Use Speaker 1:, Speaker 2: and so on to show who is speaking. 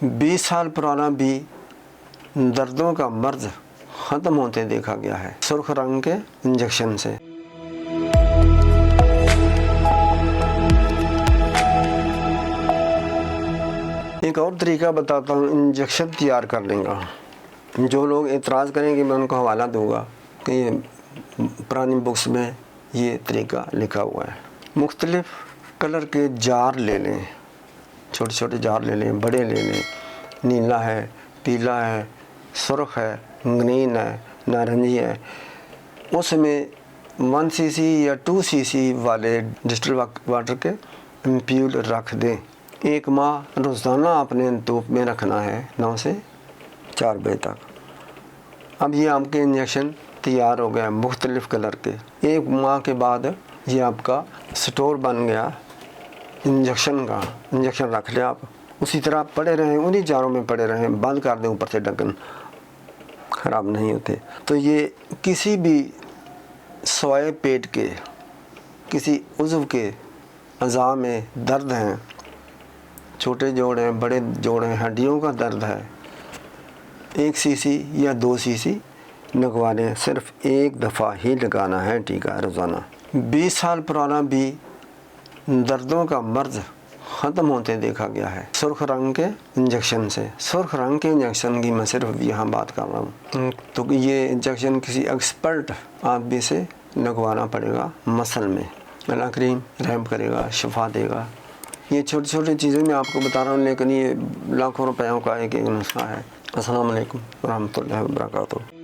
Speaker 1: 20 साल पुराना भी दर्दों का मर्ज ख़त्म होते देखा गया है सुर्ख रंग के इंजेक्शन से। एक और तरीका बताता हूँ इंजेक्शन तैयार करने का। जो लोग एतराज़ करेंगे मैं उनको हवाला दूंगा कि ये पुरानी बुक्स में ये तरीका लिखा हुआ है। मुख्तलिफ़ कलर के जार ले लें, छोटे छोटे जार ले लें, बड़े ले लें, नीला है, पीला है, सुर्ख है, ग्रीन है, नारंगी है। उसमें 1 cc या 2 cc वाले डिस्टिल वाटर के एम्प्यूल रख दें। 1 माह रोज़ाना अपने धूप में रखना है 9 से 4 बजे तक। अब ये आपके इंजेक्शन तैयार हो गया मुख्तलिफ़ कलर के। 1 माह के बाद ये आपका स्टोर बन गया इंजेक्शन का। इंजेक्शन रख लिया आप, उसी तरह पड़े रहें, उन्हीं जारों में पड़े रहें, बंद कर दें ऊपर से ढक्कन, ख़राब नहीं होते। तो ये किसी भी सोए पेट के, किसी उज़्व के अज़ा में दर्द हैं, छोटे जोड़ हैं, बड़े जोड़ हैं, हड्डियों का दर्द है, 1 cc या 2 cc लगवा लें। सिर्फ 1 दफ़ा ही लगाना है टीका रोज़ाना। 20 साल पुराना भी दर्दों का मर्ज ख़त्म होते देखा गया है सुर्ख रंग के इंजेक्शन से। सुर्ख रंग के इंजेक्शन की मैं सिर्फ यहाँ बात कर रहा हूँ। तो ये इंजेक्शन किसी एक्सपर्ट आदमी से लगवाना पड़ेगा मसल में। अल्लाह करीम रहम करेगा, शिफा देगा। ये छोटी छोटी चीज़ें मैं आपको बता रहा हूँ, लेकिन ये लाखों रुपयों का एक नुस्खा है। अस्सलाम वालेकुम रहमतुल्लाहि व बरकातुहू।